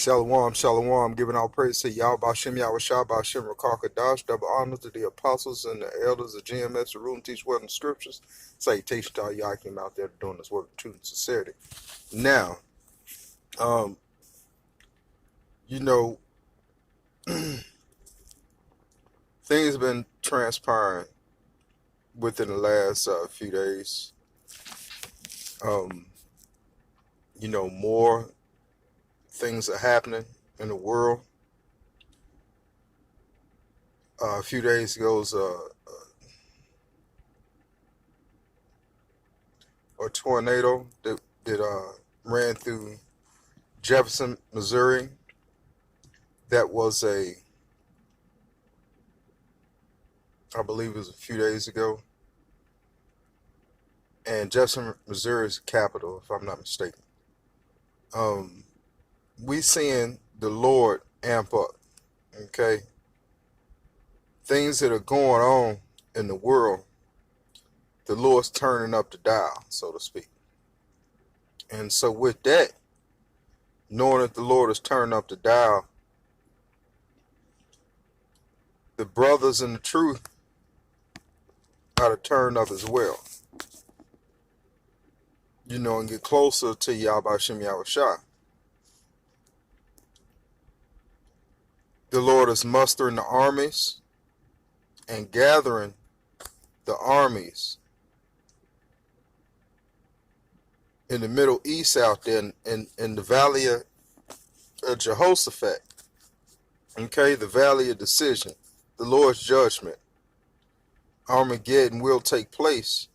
Shalom, shalom, giving all praise to Yahweh Bashem, Yahweh Shah, Bashem, Rakakadash, double honor to the apostles and the elders of GMS, the room teach well in the scriptures. Salutation to all y'all came out there doing this work of truth and sincerity. Now, you know, things have been transpiring within the last few days. More things are happening in the world. A few days ago was a tornado that ran through Jefferson, Missouri. That was I believe it was a few days ago. And Jefferson, Missouri is the capital, if I'm not mistaken. We seeing the Lord amp up, okay? Things that are going on in the world, the Lord's turning up the dial, so to speak. And so with that, knowing that the Lord is turning up the dial, the brothers in the truth got to turn up as well. And get closer to Yahweh Hashem Yahweh Shah. The Lord is mustering the armies and gathering the armies in the Middle East out there in the valley of Jehoshaphat. Okay, the valley of decision, the Lord's judgment. Armageddon will take place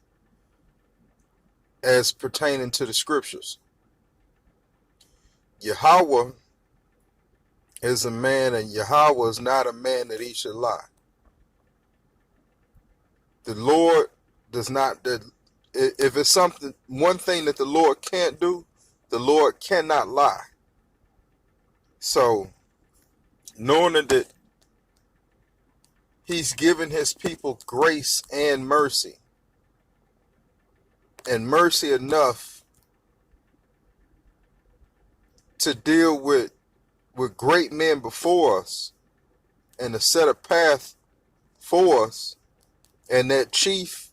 as pertaining to the scriptures. Yahweh is a man, and Yahweh is not a man that he should lie. The Lord does not, if it's one thing that the Lord can't do, the Lord cannot lie. So, knowing that he's given his people grace and mercy enough to deal with great men before us and to set a path for us, and that chief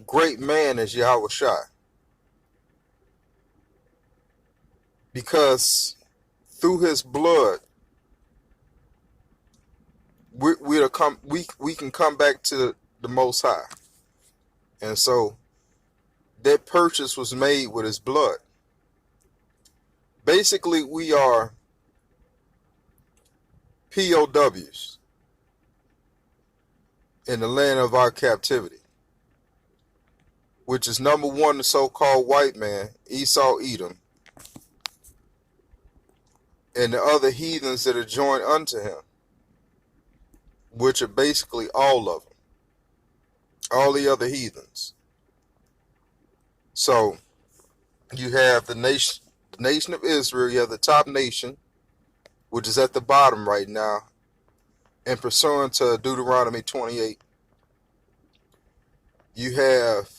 great man is Yahweh Shai. Because through his blood, we can come back to the Most High. And so that purchase was made with his blood. Basically, we are POWs in the land of our captivity, which is number one, the so-called white man, Esau, Edom, and the other heathens that are joined unto him, which are basically all of them, all the other heathens. So you have the nation of Israel, you have the top nation, which is at the bottom right now, and pursuant to Deuteronomy 28. You have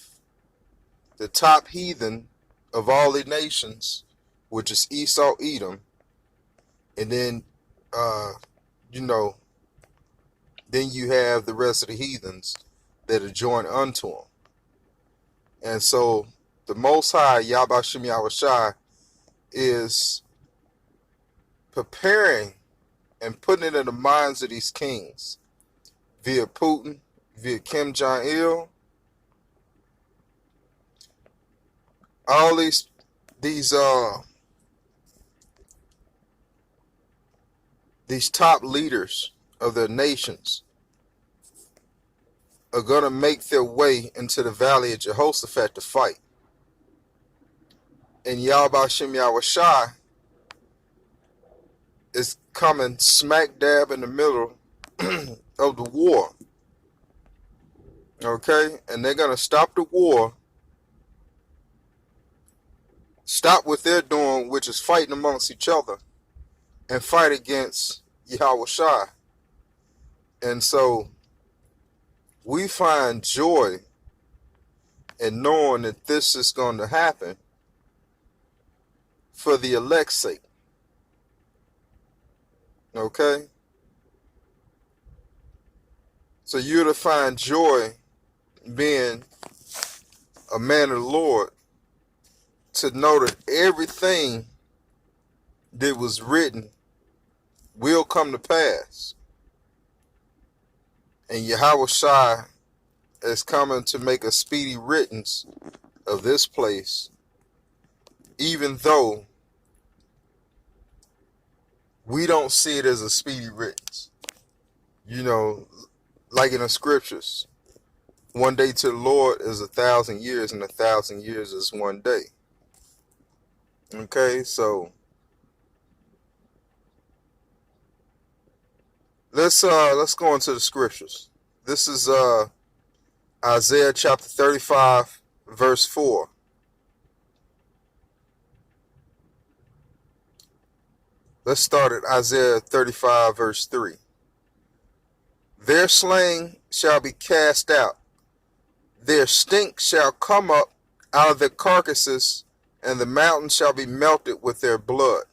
the top heathen of all the nations, which is Esau, Edom, and then, then you have the rest of the heathens that are joined unto him. And so the Most High, Yahweh Hashem Yahweh Shai, is preparing and putting it in the minds of these kings via Putin, via Kim Jong-il, all these top leaders of their nations are going to make their way into the valley of Jehoshaphat to fight. And Yahweh Hashem Yahweh Shai is coming smack dab in the middle of the war. Okay? And they're going to stop the war, stop what they're doing, which is fighting amongst each other, and fight against Yahweh Shai. And so we find joy in knowing that this is going to happen for the elect's sake. Okay? So you're to find joy being a man of the Lord, to know that everything that was written will come to pass. And Yahweh Shai is coming to make a speedy riddance of this place, even though we don't see it as a speedy riddance. You know, like in the scriptures, one day to the Lord is 1,000 years, and 1,000 years is one day. Okay, so let's go into the scriptures. This is Isaiah chapter 35, verse 4. Let's start at Isaiah 35, verse 3. Their slain shall be cast out, their stink shall come up out of their carcasses, and the mountains shall be melted with their blood.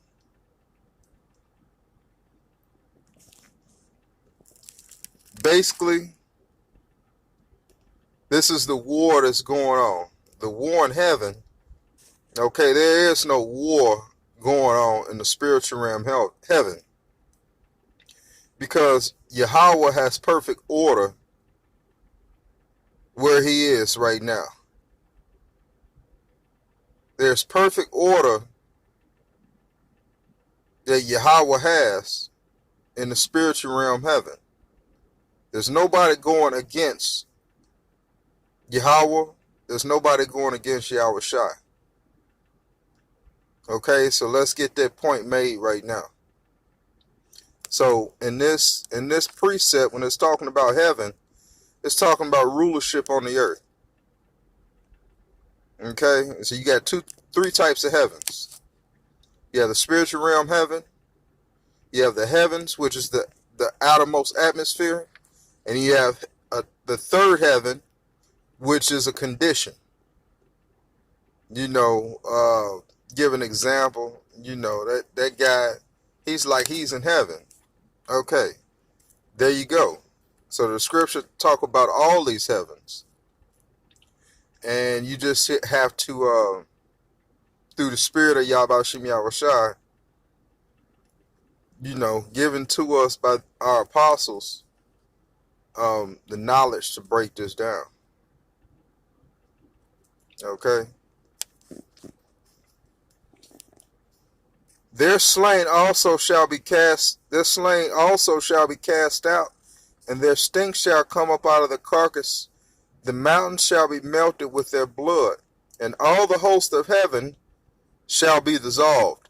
Basically, this is the war that's going on. The war in heaven. Okay, there is no war going on in the spiritual realm, heaven, because Yahweh has perfect order where he is right now. There's perfect order that Yahweh has in the spiritual realm, heaven. There's nobody going against Yahweh. There's nobody going against Yahweh Shai. Okay, so let's get that point made right now. So in this precept, when it's talking about heaven, it's talking about rulership on the earth. Okay, so you got three types of heavens. You have the spiritual realm heaven. You have the heavens, which is the outermost atmosphere, and you have the third heaven, which is a condition. You know, give an example. You know, that guy, he's like he's in heaven. Okay, there you go. So the scripture talk about all these heavens, and you just have to, through the spirit of Yahweh Shem Yahweh Shai, you know, given to us by our apostles, the knowledge to break this down. Okay. Their slain also shall be cast out, and their stink shall come up out of the carcass. The mountains shall be melted with their blood, and all the host of heaven shall be dissolved,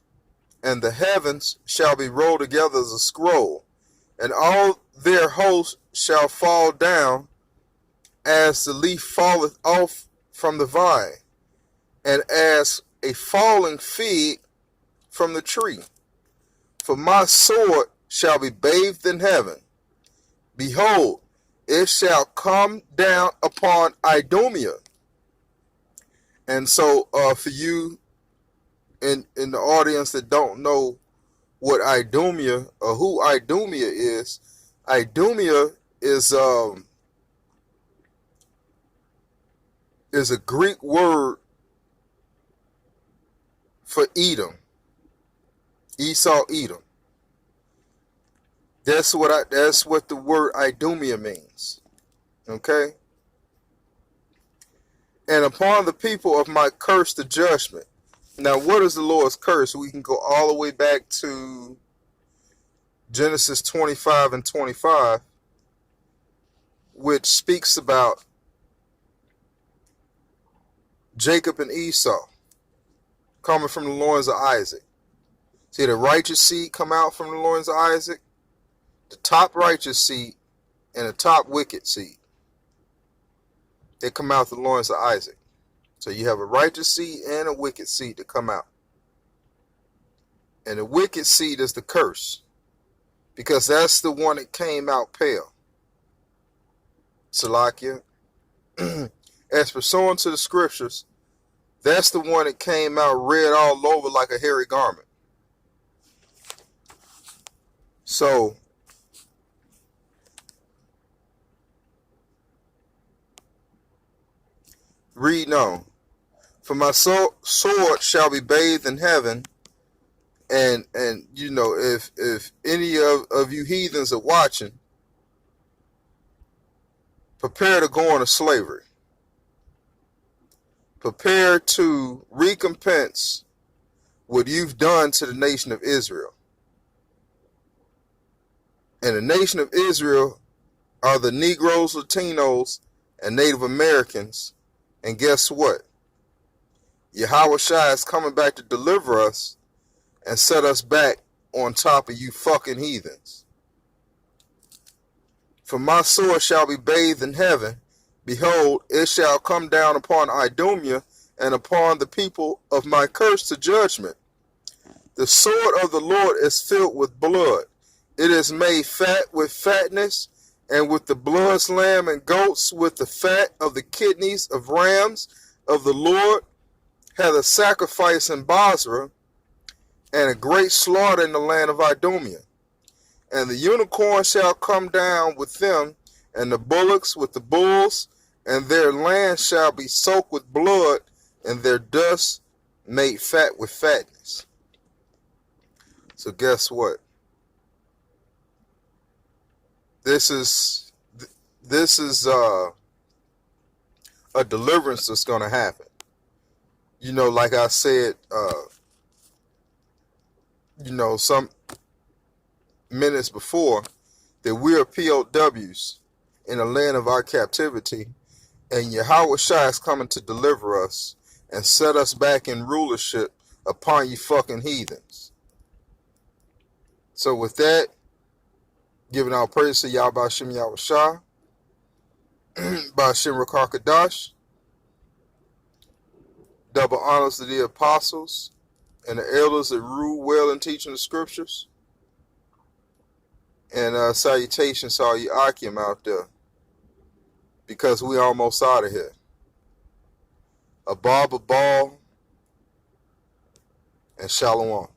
and the heavens shall be rolled together as a scroll, and all their hosts shall fall down as the leaf falleth off from the vine, and as a falling fig from the tree. For my sword shall be bathed in heaven. Behold, it shall come down upon Idumea. And so, for you in the audience that don't know what Idumea or who Idumea is a Greek word for Edom. Esau, Edom. That's what the word Idumea means. Okay? And upon the people of my curse the judgment. Now, what is the Lord's curse? We can go all the way back to Genesis 25 and 25, which speaks about Jacob and Esau coming from the loins of Isaac. See, the righteous seed come out from the loins of Isaac, the top righteous seed, and the top wicked seed. They come out the loins of Isaac. So you have a righteous seed and a wicked seed that come out. And the wicked seed is the curse, because that's the one that came out pale. Salakia. As pursuant to the scriptures, that's the one that came out red all over like a hairy garment. So read on. For my sword shall be bathed in heaven, and you know, if any of you heathens are watching, prepare to go into slavery. Prepare to recompense what you've done to the nation of Israel. And the nation of Israel are the Negroes, Latinos, and Native Americans. And guess what? Yahweh Shai is coming back to deliver us and set us back on top of you fucking heathens. For my sword shall be bathed in heaven. Behold, it shall come down upon Idumea and upon the people of my curse to judgment. The sword of the Lord is filled with blood. It is made fat with fatness, and with the bloods lamb and goats, with the fat of the kidneys of rams of the Lord, hath a sacrifice in Basra, and a great slaughter in the land of Idumea. And the unicorn shall come down with them, and the bullocks with the bulls, and their land shall be soaked with blood, and their dust made fat with fatness. So guess what? This is a deliverance that's going to happen. You know, like I said, you know, some minutes before, that we are POWs in the land of our captivity, and Yahweh Shai is coming to deliver us and set us back in rulership upon you fucking heathens. So with that, giving our praise to Yahweh Hashem Yahweh Shai, Ba'ashem Rakakadash, double honors to the apostles and the elders that rule well in teaching the scriptures. And salutations to all you Akim out there, because we almost out of here. A ball, and shalom.